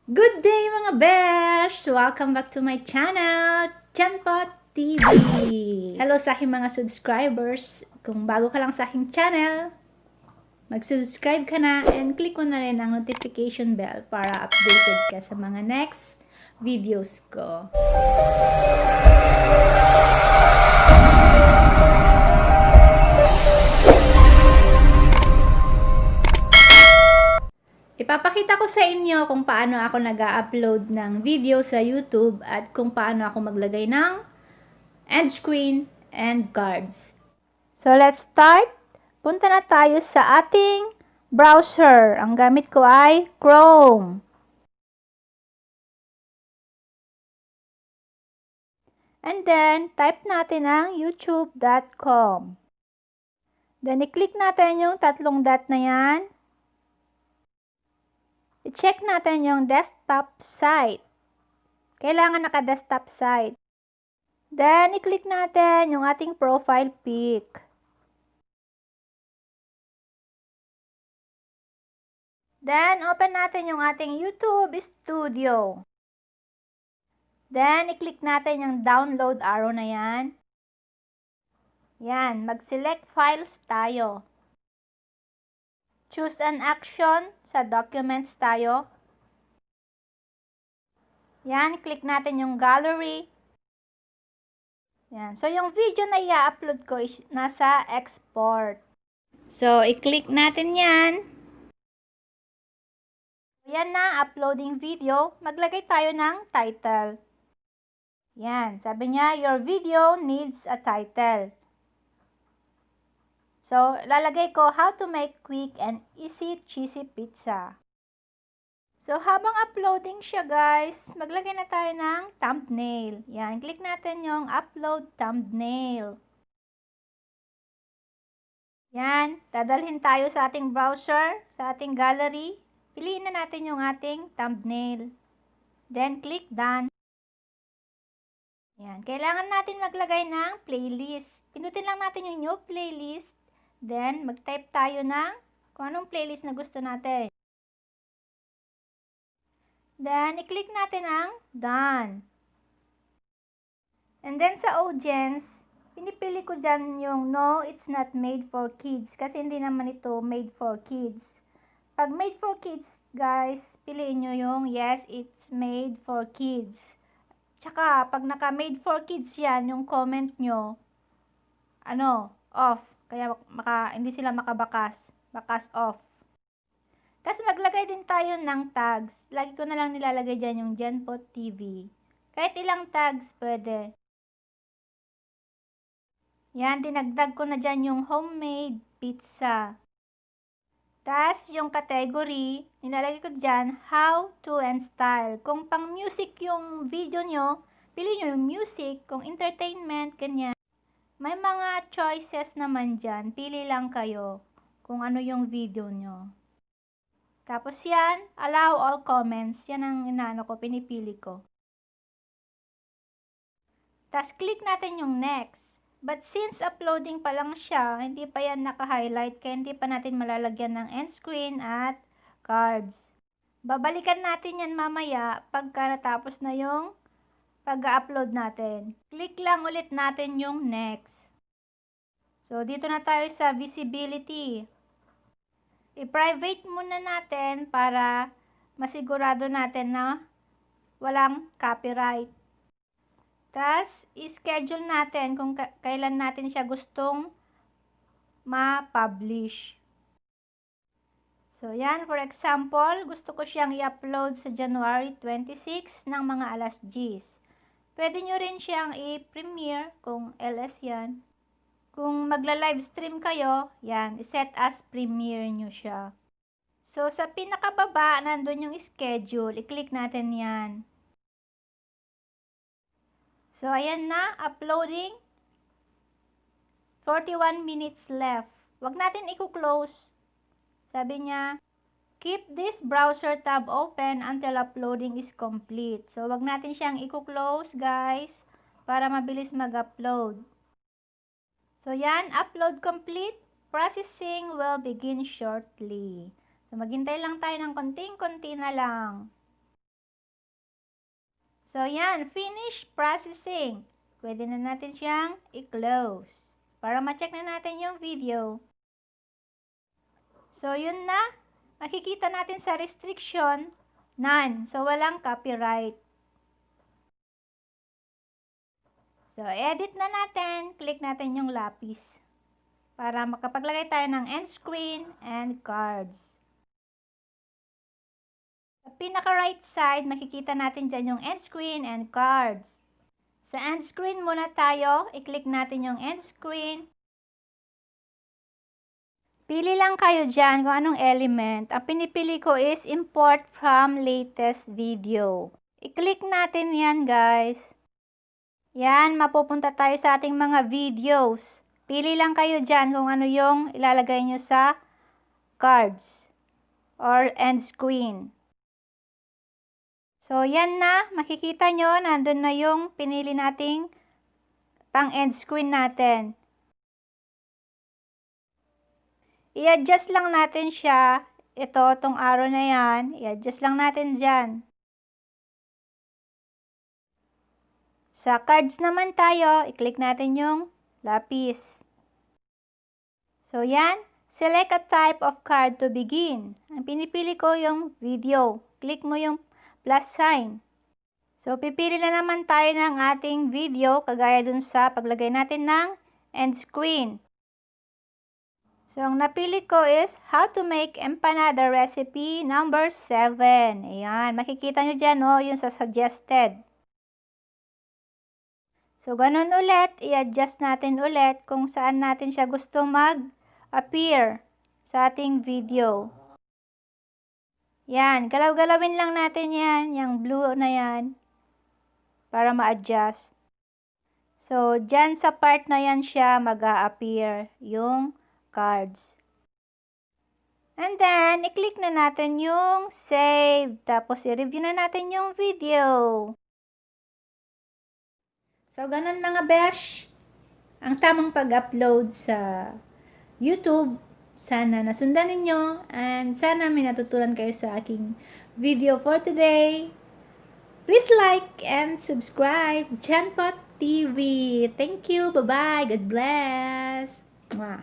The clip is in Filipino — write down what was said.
Good day mga besh! Welcome back to my channel, GenpottV! Hello sa aking mga subscribers. Kung bago ka lang sa aking channel, mag-subscribe ka na and click mo na rin ang notification bell para updated ka sa mga next videos ko. Ipapakita ko sa inyo kung paano ako nag-upload ng video sa YouTube at kung paano ako maglagay ng end screen and cards. So let's start. Punta na tayo sa ating browser. Ang gamit ko ay Chrome. And then, type natin ang youtube.com. Then, i-click natin yung tatlong dot na yan. I-check natin yung desktop site. Kailangan naka-desktop site. Then, i-click natin yung ating profile pic. Then, open natin yung ating YouTube Studio. Then, i-click natin yung download arrow na yan. Yan, mag-select files tayo. Choose an action. Sa documents tayo. Yan, click natin yung gallery. Yan. So, yung video na i-upload ko is nasa export. So, i-click natin yan. Yan na, uploading video. Maglagay tayo ng title. Yan. Sabi niya, your video needs a title. So, lalagay ko, how to make quick and easy cheesy pizza. So, habang uploading siya guys, maglagay na tayo ng thumbnail. Yan, click natin yung upload thumbnail. Yan, dadalhin tayo sa ating browser, sa ating gallery. Piliin na natin yung ating thumbnail. Then, click done. Yan, kailangan natin maglagay ng playlist. Pindutin lang natin yung new playlist. Then, mag-type tayo ng kung anong playlist na gusto natin. Then, i-click natin ang done. And then, sa audience, pinipili ko dyan yung no, it's not made for kids. Kasi hindi naman ito made for kids. Pag made for kids, guys, piliin nyo yung yes, it's made for kids. Tsaka, pag naka-made for kids yan, yung comment nyo, off. Kaya hindi sila makabakas. Bakas off. Tapos maglagay din tayo ng tags. Lagi ko na lang nilalagay dyan yung GenpottV. Kahit ilang tags pwede. Yan, dinagdag ko na dyan yung homemade pizza. Tapos yung category, nilalagay ko dyan how to and style. Kung pang music yung video nyo, pili nyo yung music. Kung entertainment, ganyan. May mga choices naman dyan. Pili lang kayo kung ano yung video nyo. Tapos yan, allow all comments. Yan ang pinipili ko. Tapos click natin yung next. But since uploading pa lang siya, hindi pa yan naka-highlight kaya hindi pa natin malalagyan ng end screen at cards. Babalikan natin yan mamaya pagka natapos na yung pag-upload natin. Click lang ulit natin yung next. So, dito na tayo sa visibility. I-private muna natin para masigurado natin na walang copyright. Tapos, i-schedule natin kung kailan natin siya gustong ma-publish. So, yan. For example, gusto ko siyang i-upload sa January 26 ng mga alas 10. Pwede nyo rin siyang i-premiere kung LS yan. Kung magla-livestream kayo, yan, set as premiere nyo siya. So, sa pinakababa, nandun yung schedule. I-click natin yan. So, ayan na, uploading. 41 minutes left. Huwag natin i-close. Sabi niya, keep this browser tab open until uploading is complete. So, huwag natin siyang i-close, guys, para mabilis mag-upload. So, yan, upload complete. Processing will begin shortly. So, maghintay lang tayo ng konting-konti na lang. So, yan. Finish processing. Pwede na natin siyang i-close para ma-check na natin yung video. So, yun na. Makikita natin sa restriction, none. So, walang copyright. So, edit na natin. Click natin yung lapis para makapaglagay tayo ng end screen and cards. Sa pinaka-right side, makikita natin dyan yung end screen and cards. Sa end screen muna tayo. I-click natin yung end screen. Pili lang kayo dyan kung anong element. Ang pinipili ko is import from latest video. I-click natin yan, guys. Yan, mapupunta tayo sa ating mga videos. Pili lang kayo dyan kung ano yung ilalagay nyo sa cards or end screen. So, yan na. Makikita nyo, nandun na yung pinili nating pang end screen natin. I-adjust lang natin siya. Ito, tong arrow na yan. I-adjust lang natin dyan. Sa cards naman tayo, i-click natin yung lapis. So, yan. Select a type of card to begin. Ang pinipili ko yung video. Click mo yung plus sign. So, pipili na naman tayo ng ating video kagaya dun sa paglagay natin ng end screen. So, ang napili ko is how to make empanada recipe number 7. Ayan, makikita nyo dyan, oh, yung sa suggested. So, ganun ulit, i-adjust natin ulit kung saan natin siya gusto mag-appear sa ating video. Yan, galaw-galawin lang natin yan, yung blue na yan, para ma-adjust. So, dyan sa part na yan siya mag-a-appear yung cards. And then, i-click na natin yung save. Tapos, i-review na natin yung video. So, ganun mga besh, ang tamang pag-upload sa YouTube. Sana nasundan ninyo and sana may natutunan kayo sa aking video for today. Please like and subscribe, GenpottV. Thank you. Bye-bye. God bless. Mwah.